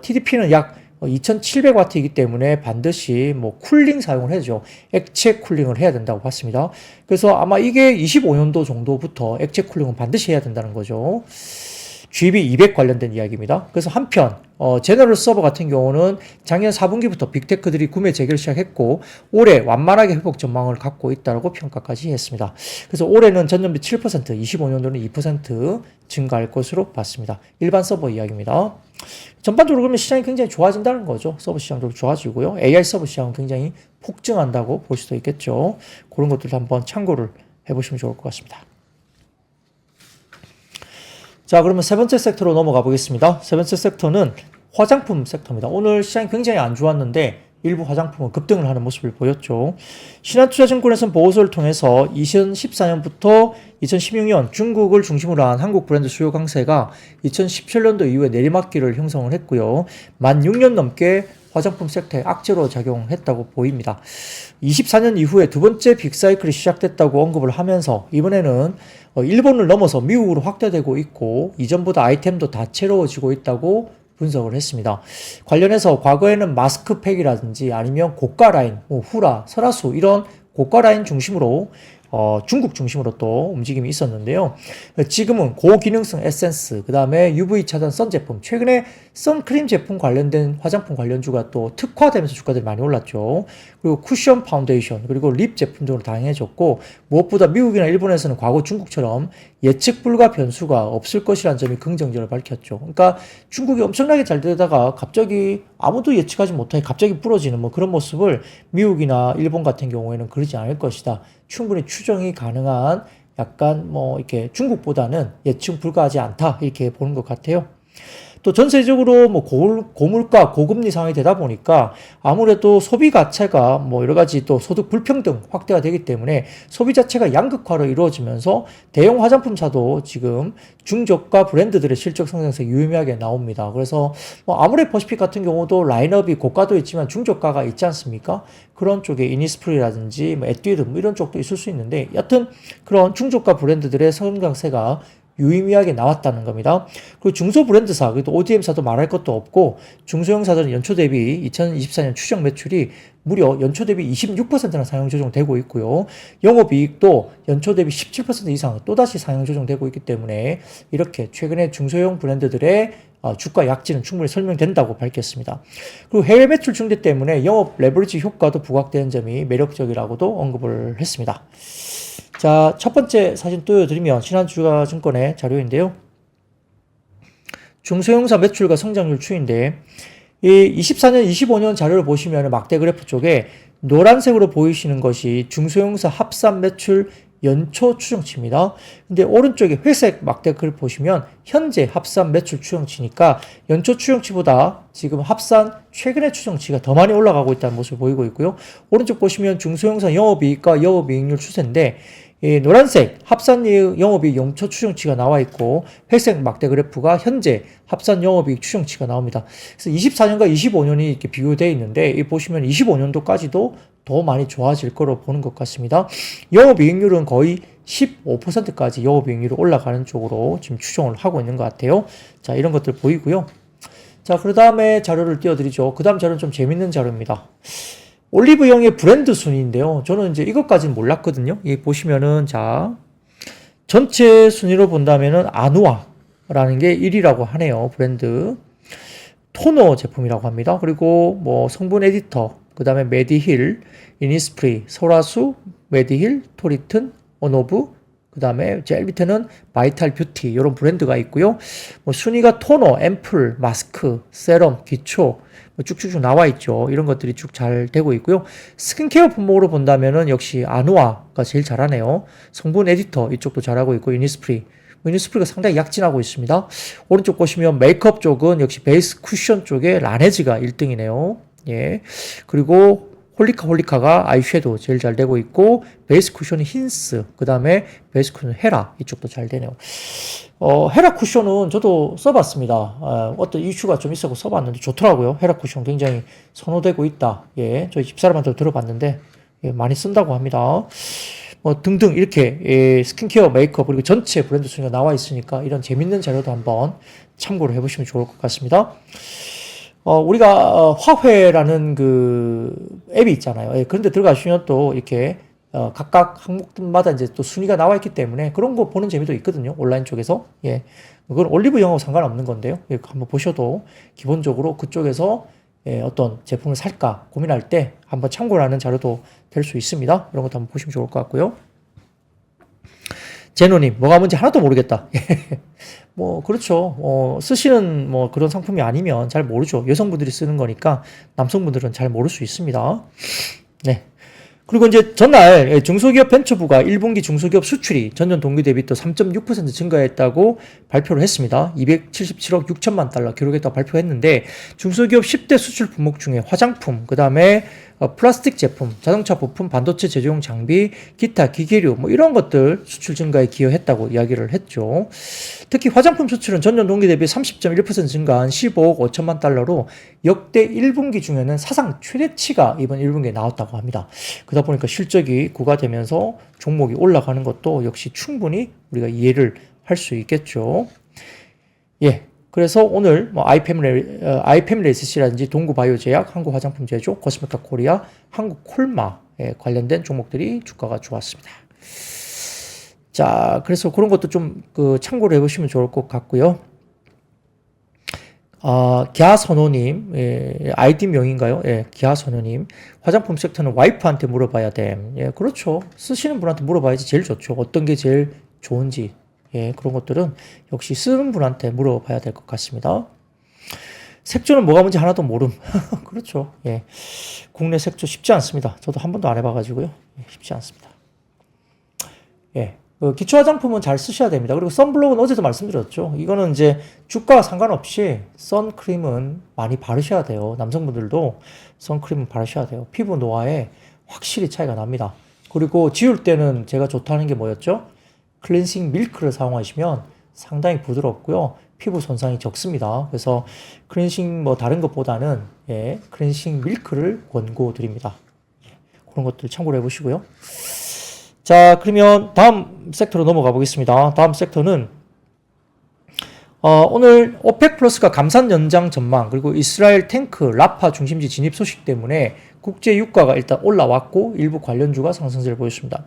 TDP는 약 2700W이기 때문에 반드시 뭐 쿨링 사용을 해야죠. 액체 쿨링을 해야 된다고 봤습니다. 그래서 아마 이게 25년도 정도부터 액체 쿨링은 반드시 해야 된다는 거죠. GB200 관련된 이야기입니다. 그래서 한편 제너럴 서버 같은 경우는 작년 4분기부터 빅테크들이 구매 재개를 시작했고 올해 완만하게 회복 전망을 갖고 있다고 평가까지 했습니다. 그래서 올해는 전년비 7%, 25년도는 2% 증가할 것으로 봤습니다. 일반 서버 이야기입니다. 전반적으로 그러면 시장이 굉장히 좋아진다는 거죠. 서버 시장도 좋아지고요. AI 서버 시장은 굉장히 폭증한다고 볼 수도 있겠죠. 그런 것들도 한번 참고를 해보시면 좋을 것 같습니다. 자, 그러면 세 번째 섹터로 넘어가 보겠습니다. 세 번째 섹터는 화장품 섹터입니다. 오늘 시장이 굉장히 안 좋았는데 일부 화장품은 급등을 하는 모습을 보였죠. 신한투자증권에서는 보고서를 통해서 2014년부터 2016년 중국을 중심으로 한 한국 브랜드 수요 강세가 2017년도 이후에 내리막길을 형성을 했고요. 만 6년 넘게 화장품 섹터에 악재로 작용했다고 보입니다. 24년 이후에 두 번째 빅사이클이 시작됐다고 언급을 하면서 이번에는 일본을 넘어서 미국으로 확대되고 있고 이전보다 아이템도 다채로워지고 있다고 분석을 했습니다. 관련해서 과거에는 마스크팩이라든지 아니면 고가 라인, 뭐 후라, 설화수 이런 고가 라인 중심으로 중국 중심으로 또 움직임이 있었는데요. 지금은 고기능성 에센스, 그 다음에 UV 차단 선 제품, 최근에 선크림 제품 관련된 화장품 관련주가 또 특화되면서 주가들이 많이 올랐죠. 그리고 쿠션 파운데이션, 그리고 립 제품 등으로 다양해졌고, 무엇보다 미국이나 일본에서는 과거 중국처럼 예측 불가 변수가 없을 것이라는 점이 긍정적으로 밝혔죠. 그러니까 중국이 엄청나게 잘 되다가 갑자기 아무도 예측하지 못하게 갑자기 부러지는 뭐 그런 모습을 미국이나 일본 같은 경우에는 그러지 않을 것이다. 충분히 추정이 가능한 약간 뭐 이렇게 중국보다는 예측 불가하지 않다 이렇게 보는 것 같아요. 또 전세적으로 뭐 고물가, 고금리 상황이 되다 보니까 아무래도 소비 자체가 뭐 여러 가지 또 소득 불평등 확대가 되기 때문에 소비 자체가 양극화로 이루어지면서 대형 화장품사도 지금 중저가 브랜드들의 실적 성장세가 유의미하게 나옵니다. 그래서 뭐 아무래 퍼시픽 같은 경우도 라인업이 고가도 있지만 중저가가 있지 않습니까? 그런 쪽에 이니스프리라든지 뭐 에뛰드 뭐 이런 쪽도 있을 수 있는데 여튼 그런 중저가 브랜드들의 성장세가 유의미하게 나왔다는 겁니다. 그리고 중소 브랜드사, 그리고 ODM사도 말할 것도 없고 중소형사들은 연초 대비 2024년 추정 매출이 무려 연초 대비 26%나 상향 조정되고 있고요. 영업이익도 연초 대비 17% 이상 또다시 상향 조정되고 있기 때문에 이렇게 최근에 중소형 브랜드들의 주가 약진은 충분히 설명된다고 밝혔습니다. 그리고 해외 매출 증대 때문에 영업 레버리지 효과도 부각되는 점이 매력적이라고도 언급을 했습니다. 자, 첫 번째 사진 띄워드리면 신한주가증권의 자료인데요. 중소형사 매출과 성장률 추이인데 이 24년, 25년 자료를 보시면 막대 그래프 쪽에 노란색으로 보이시는 것이 중소형사 합산 매출 연초 추정치입니다. 근데 오른쪽에 회색 막대 그래프 보시면 현재 합산 매출 추정치니까 연초 추정치보다 지금 합산 최근의 추정치가 더 많이 올라가고 있다는 모습을 보이고 있고요. 오른쪽 보시면 중소형사 영업이익과 영업이익률 추세인데 이 노란색 합산 영업이익 연초 추정치가 나와 있고 회색 막대 그래프가 현재 합산 영업이익 추정치가 나옵니다. 그래서 24년과 25년이 이렇게 비교되어 있는데 이 보시면 25년도까지도 더 많이 좋아질 거로 보는 것 같습니다. 영업이익률은 거의 15%까지 영업이익률이 올라가는 쪽으로 지금 추정을 하고 있는 것 같아요. 자, 이런 것들 보이고요. 자, 그 다음에 자료를 띄워드리죠. 그 다음 자료는 좀 재밌는 자료입니다. 올리브영의 브랜드 순위인데요. 저는 이제 이것까지는 몰랐거든요. 이 보시면은 자 전체 순위로 본다면은 아누아라는 게 1위라고 하네요. 브랜드 토너 제품이라고 합니다. 그리고 뭐 성분 에디터, 그 다음에 메디힐, 이니스프리, 소라수, 메디힐, 토리튼, 오노브, 그 다음에 제일 밑에는 바이탈 뷰티 이런 브랜드가 있고요. 뭐 순위가 토너, 앰플, 마스크, 세럼, 기초 뭐 쭉쭉쭉 나와 있죠. 이런 것들이 쭉 잘 되고 있고요. 스킨케어 품목으로 본다면은 역시 아누아가 제일 잘하네요. 성분 에디터 이쪽도 잘하고 있고 이니스프리. 이니스프리가 상당히 약진하고 있습니다. 오른쪽 보시면 메이크업 쪽은 역시 베이스 쿠션 쪽에 라네즈가 1등이네요. 예. 그리고 홀리카가 아이섀도우 제일 잘 되고 있고 베이스 쿠션은 힌스, 그 다음에 베이스 쿠션은 헤라 이쪽도 잘 되네요. 헤라 쿠션은 저도 써봤습니다. 어떤 이슈가 좀 있어서 써봤는데 좋더라고요. 헤라 쿠션 굉장히 선호되고 있다. 예, 저희 집사람한테 들어봤는데 예, 많이 쓴다고 합니다. 등등 이렇게 예, 스킨케어, 메이크업 그리고 전체 브랜드 순위가 나와 있으니까 이런 재밌는 자료도 한번 참고를 해보시면 좋을 것 같습니다. 우리가 화훼라는 그 앱이 있잖아요. 예, 그런데 들어가시면 또 이렇게 각각 항목마다 이제 또 순위가 나와 있기 때문에 그런 거 보는 재미도 있거든요. 온라인 쪽에서. 예. 그건 올리브영하고 상관없는 건데요. 예, 한번 보셔도 기본적으로 그쪽에서 예, 어떤 제품을 살까 고민할 때 한번 참고를 하는 자료도 될 수 있습니다. 이런 것도 한번 보시면 좋을 것 같고요. 제노님, 뭐가 뭔지 하나도 모르겠다. 뭐, 그렇죠. 쓰시는 뭐 그런 상품이 아니면 잘 모르죠. 여성분들이 쓰는 거니까 남성분들은 잘 모를 수 있습니다. 네. 그리고 이제 전날 중소기업 벤처부가 1분기 중소기업 수출이 전년 동기 대비 또 3.6% 증가했다고 발표를 했습니다. 277억 6천만 달러 기록했다고 발표했는데 중소기업 10대 수출 품목 중에 화장품, 그 다음에 플라스틱 제품, 자동차 부품, 반도체 제조용 장비, 기타 기계류 뭐 이런 것들 수출 증가에 기여했다고 이야기를 했죠. 특히 화장품 수출은 전년 동기 대비 30.1% 증가한 15억 5천만 달러로 역대 1분기 중에는 사상 최대치가 이번 1분기에 나왔다고 합니다. 그러다 보니까 실적이 구가되면서 종목이 올라가는 것도 역시 충분히 우리가 이해를 할 수 있겠죠. 예. 그래서 오늘 뭐 아이패밀리 SC라든지 동구바이오제약, 한국화장품제조, 코스메카 코리아, 한국콜마에 관련된 종목들이 주가가 좋았습니다. 자, 그래서 그런 것도 좀 참고를 해보시면 좋을 것 같고요. 기아선호님, 아이디명인가요? 예, 기아선호님. 화장품 섹터는 와이프한테 물어봐야 됨. 예, 그렇죠. 쓰시는 분한테 물어봐야지 제일 좋죠. 어떤 게 제일 좋은지. 예, 그런 것들은 역시 쓰는 분한테 물어봐야 될 것 같습니다. 색조는 뭐가 뭔지 하나도 모름. 그렇죠. 예. 국내 색조 쉽지 않습니다. 저도 한 번도 안 해봐가지고요. 예, 쉽지 않습니다. 예. 기초 화장품은 잘 쓰셔야 됩니다. 그리고 선블록은 어제도 말씀드렸죠. 이거는 이제 주가와 상관없이 선크림은 많이 바르셔야 돼요. 남성분들도 선크림은 바르셔야 돼요. 피부 노화에 확실히 차이가 납니다. 그리고 지울 때는 제가 좋다는 게 뭐였죠? 클렌싱 밀크를 사용하시면 상당히 부드럽고요. 피부 손상이 적습니다. 그래서 클렌싱 뭐 다른 것보다는 예, 클렌싱 밀크를 권고드립니다. 그런 것들 참고를 해보시고요. 자, 그러면 다음 섹터로 넘어가 보겠습니다. 다음 섹터는 오늘 오펙 플러스가 감산 연장 전망 그리고 이스라엘 탱크 라파 중심지 진입 소식 때문에 국제 유가가 일단 올라왔고 일부 관련주가 상승세를 보였습니다.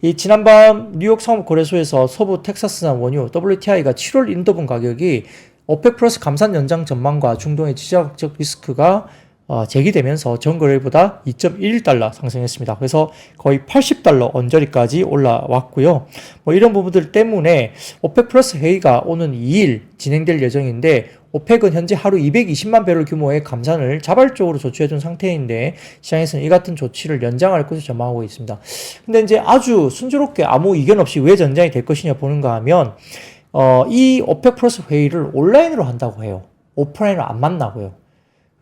이 지난밤 뉴욕 상업거래소에서 서부 텍사스산 원유 WTI가 7월 인더분 가격이 오펙 플러스 감산 연장 전망과 중동의 지정학적 리스크가 제기되면서 전거래일보다 2.11달러 상승했습니다. 그래서 거의 80달러 언저리까지 올라왔고요. 뭐 이런 부분들 때문에 오펙 플러스 회의가 오는 2일 진행될 예정인데 오펙은 현재 하루 220만 배럴 규모의 감산을 자발적으로 조치해준 상태인데 시장에서는 이 같은 조치를 연장할 것을 전망하고 있습니다. 근데 이제 아주 순조롭게 아무 이견 없이 왜 연장이 될 것이냐 보는가 하면 이 오펙 플러스 회의를 온라인으로 한다고 해요. 오프라인으로 안 만나고요.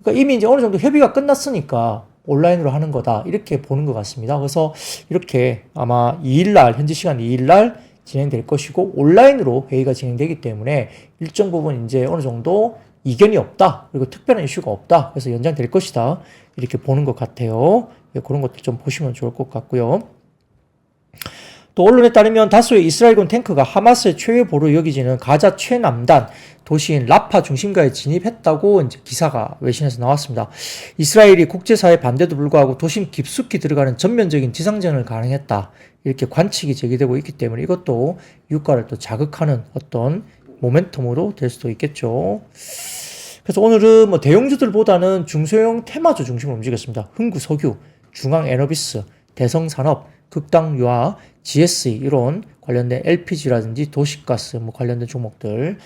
그러니까 이미 이제 어느 정도 협의가 끝났으니까 온라인으로 하는 거다. 이렇게 보는 것 같습니다. 그래서 이렇게 아마 2일날, 현지 시간 2일날 진행될 것이고, 온라인으로 회의가 진행되기 때문에 일정 부분 이제 어느 정도 이견이 없다. 그리고 특별한 이슈가 없다. 그래서 연장될 것이다. 이렇게 보는 것 같아요. 그런 것들 좀 보시면 좋을 것 같고요. 또 언론에 따르면 다수의 이스라엘군 탱크가 하마스의 최외 보로 여기지는 가자 최남단 도시인 라파 중심가에 진입했다고 이제 기사가 외신에서 나왔습니다. 이스라엘이 국제사회 반대도 불구하고 도심 깊숙이 들어가는 전면적인 지상전을 가능했다. 이렇게 관측이 제기되고 있기 때문에 이것도 유가를 또 자극하는 어떤 모멘텀으로 될 수도 있겠죠. 그래서 오늘은 뭐 대형주들보다는 중소형 테마주 중심으로 움직였습니다. 흥구석유, 중앙에너비스, 대성산업, 극당유화, GSE 이런 관련된 LPG라든지 도시가스 뭐 관련된 종목들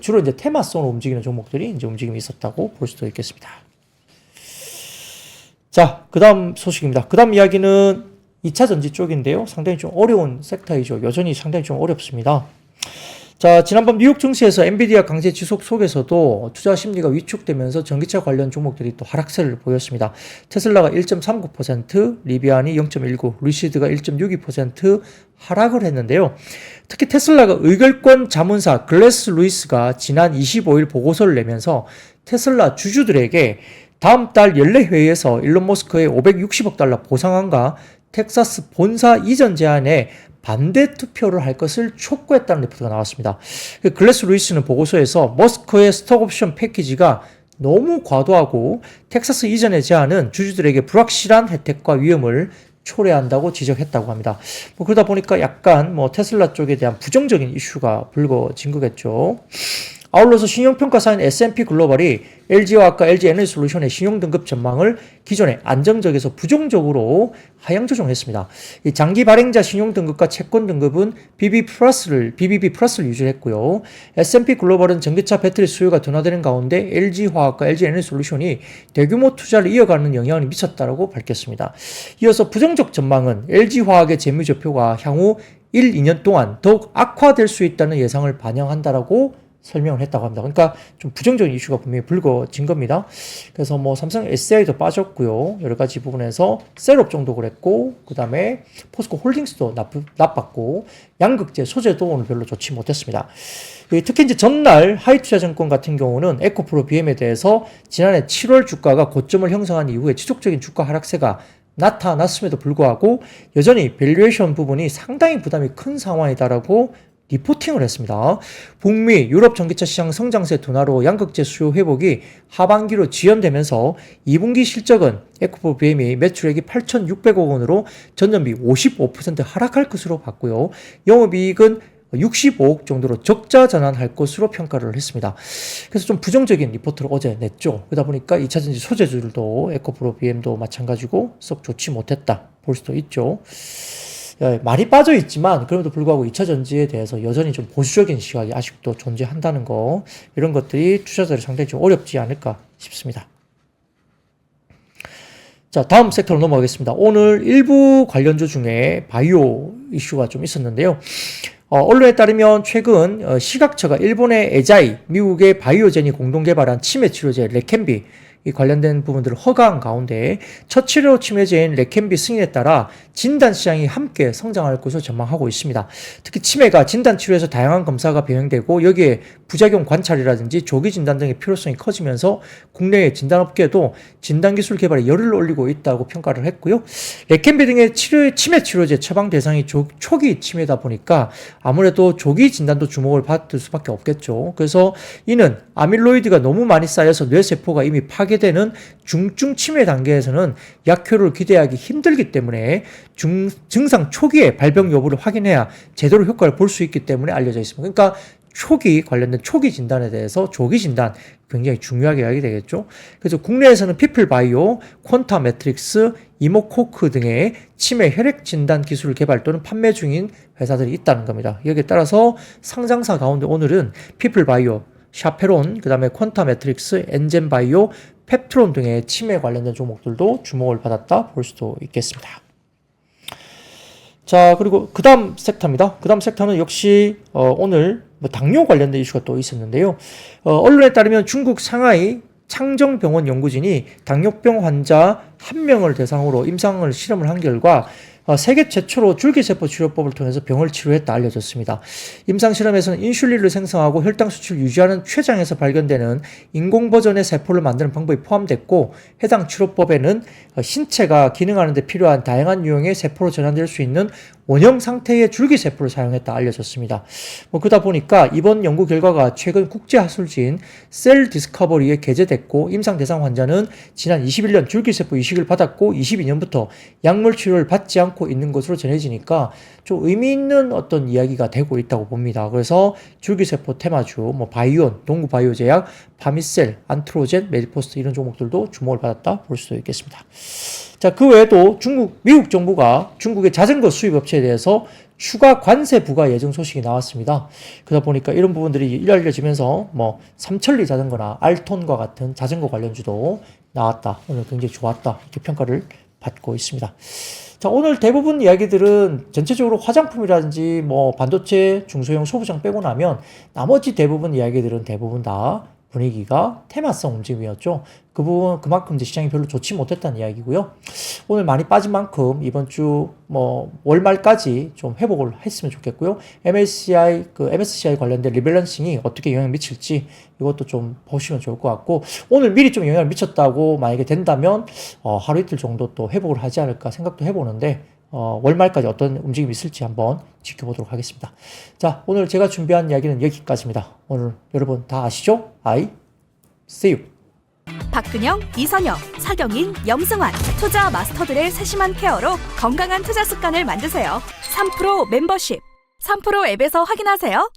주로 이제 테마성으로 움직이는 종목들이 이제 움직임이 있었다고 볼 수도 있겠습니다. 자, 그다음 소식입니다. 그다음 이야기는 2차 전지 쪽인데요. 상당히 좀 어려운 섹터이죠. 여전히 상당히 좀 어렵습니다. 자, 지난밤 뉴욕 증시에서 엔비디아 강세 지속 속에서도 투자 심리가 위축되면서 전기차 관련 종목들이 또 하락세를 보였습니다. 테슬라가 1.39%, 리비안이 0.19%, 리시드가 1.62% 하락을 했는데요. 특히 테슬라가 의결권 자문사 글래스 루이스가 지난 25일 보고서를 내면서 테슬라 주주들에게 다음 달 연례 회의에서 일론 머스크의 560억 달러 보상안과 텍사스 본사 이전 제안에 반대 투표를 할 것을 촉구했다는 리포트가 나왔습니다. 글래스 루이스는 보고서에서 머스크의 스톡옵션 패키지가 너무 과도하고 텍사스 이전의 제안은 주주들에게 불확실한 혜택과 위험을 초래한다고 지적했다고 합니다. 뭐 그러다 보니까 약간 뭐 테슬라 쪽에 대한 부정적인 이슈가 불거진 거겠죠. 아울러서 신용평가사인 S&P 글로벌이 LG와 아까 LG에너지솔루션의 신용등급 전망을 기존에 안정적에서 부정적으로 하향 조정했습니다. 이 장기 발행자 신용등급과 채권등급은 BBB 플러스를 유지했고요. S&P 글로벌은 전기차 배터리 수요가 둔화되는 가운데 LG화학과 LG에너지솔루션이 대규모 투자를 이어가는 영향을 미쳤다고 밝혔습니다. 이어서 부정적 전망은 LG화학의 재무제표가 향후 1, 2년 동안 더욱 악화될 수 있다는 예상을 반영한다라고 설명을 했다고 합니다. 그러니까 좀 부정적인 이슈가 분명히 불거진 겁니다. 그래서 뭐 삼성 SDI도 빠졌고요. 여러 가지 부분에서 셀업종도 그랬고, 그 다음에 포스코 홀딩스도 나빴고, 양극재, 소재도 오늘 별로 좋지 못했습니다. 특히 이제 전날 하이투자증권 같은 경우는 에코프로 BM에 대해서 지난해 7월 주가가 고점을 형성한 이후에 지속적인 주가 하락세가 나타났음에도 불구하고 여전히 밸류에이션 부분이 상당히 부담이 큰 상황이다라고 리포팅을 했습니다. 북미, 유럽 전기차 시장 성장세 둔화로 양극재 수요 회복이 하반기로 지연되면서 2분기 실적은 에코프로 BM이 매출액이 8,600억 원으로 전년비 55% 하락할 것으로 봤고요. 영업이익은 65억 정도로 적자 전환할 것으로 평가를 했습니다. 그래서 좀 부정적인 리포트를 어제 냈죠. 그러다 보니까 2차전지 소재주들도 에코프로 BM도 마찬가지고 썩 좋지 못했다 볼 수도 있죠. 많이 빠져 있지만 그럼에도 불구하고 2차 전지에 대해서 여전히 좀 보수적인 시각이 아직도 존재한다는 거, 이런 것들이 투자자들이 상당히 좀 어렵지 않을까 싶습니다. 자, 다음 섹터로 넘어가겠습니다. 오늘 일부 관련주 중에 바이오 이슈가 좀 있었는데요. 언론에 따르면 최근 식약처가 일본의 에자이, 미국의 바이오젠이 공동 개발한 치매 치료제 레켄비 이 관련된 부분들을 허가한 가운데 첫 치료 치매제인 레켄비 승인에 따라 진단 시장이 함께 성장할 것으로 전망하고 있습니다. 특히 치매가 진단 치료에서 다양한 검사가 병행되고 여기에 부작용 관찰이라든지 조기 진단 등의 필요성이 커지면서 국내의 진단업계도 진단기술 개발에 열을 올리고 있다고 평가를 했고요. 레켄비 등의 치매 치료제 처방 대상이 초기 치매다 보니까 아무래도 조기 진단도 주목을 받을 수밖에 없겠죠. 그래서 이는 아밀로이드가 너무 많이 쌓여서 뇌세포가 이미 파괴되는 중증 치매 단계에서는 약효를 기대하기 힘들기 때문에 증상 초기에 발병 여부를 확인해야 제대로 효과를 볼 수 있기 때문에 알려져 있습니다. 그러니까 관련된 초기 진단에 대해서 조기 진단 굉장히 중요하게 하게 되겠죠. 그래서 국내에서는 피플바이오, 퀀타 매트릭스, 이모코크 등의 치매 혈액 진단 기술 개발 또는 판매 중인 회사들이 있다는 겁니다. 여기에 따라서 상장사 가운데 오늘은 피플바이오, 샤페론, 그 다음에 퀀타 매트릭스, 엔젠바이오, 펩트론 등의 치매 관련된 종목들도 주목을 받았다 볼 수도 있겠습니다. 자, 그리고 그 다음 섹터입니다. 그 다음 섹터는 역시 오늘 당뇨 관련된 이슈가 또 있었는데요. 언론에 따르면 중국 상하이 창정병원 연구진이 당뇨병 환자 1명을 대상으로 임상을 실험을 한 결과 세계 최초로 줄기세포 치료법을 통해서 병을 치료했다 알려졌습니다. 임상실험에서는 인슐린을 생성하고 혈당 수치를 유지하는 췌장에서 발견되는 인공 버전의 세포를 만드는 방법이 포함됐고 해당 치료법에는 신체가 기능하는 데 필요한 다양한 유형의 세포로 전환될 수 있는 원형 상태의 줄기세포를 사용했다 알려졌습니다. 그러다 보니까 이번 연구 결과가 최근 국제학술지인 셀 디스커버리에 게재됐고 임상 대상 환자는 지난 21년 줄기세포 이식을 받았고 22년부터 약물 치료를 받지 않고 있는 것으로 전해지니까 좀 의미 있는 어떤 이야기가 되고 있다고 봅니다. 그래서 줄기세포 테마주, 바이온, 동구바이오제약, 파미셀, 안트로젠, 메디포스트 이런 종목들도 주목을 받았다 볼 수도 있겠습니다. 자, 그 외에도 미국 정부가 중국의 자전거 수입 업체에 대해서 추가 관세 부과 예정 소식이 나왔습니다. 그러다 보니까 이런 부분들이 알려지면서 삼천리 자전거나 알톤과 같은 자전거 관련주도 나왔다. 오늘 굉장히 좋았다. 이렇게 평가를 받고 있습니다. 자, 오늘 대부분 이야기들은 전체적으로 화장품이라든지 반도체, 중소형 소부장 빼고 나면 나머지 대부분 이야기들은 대부분 다 분위기가 테마성 움직임이었죠. 그 부분 그만큼 이제 시장이 별로 좋지 못했다는 이야기고요. 오늘 많이 빠진 만큼 이번 주 월말까지 좀 회복을 했으면 좋겠고요. MSCI 관련된 리밸런싱이 어떻게 영향을 미칠지 이것도 좀 보시면 좋을 것 같고, 오늘 미리 좀 영향을 미쳤다고 만약에 된다면 하루 이틀 정도 또 회복을 하지 않을까 생각도 해보는데 월말까지 어떤 움직임이 있을지 한번 지켜보도록 하겠습니다. 자, 오늘 제가 준비한 이야기는 여기까지입니다. 오늘 여러분 다 아시죠? I see you. 박근영, 이선영, 사경인, 염승환 투자 마스터들의 세심한 케어로 건강한 투자 습관을 만드세요. 3프로 멤버십 3프로 앱에서 확인하세요.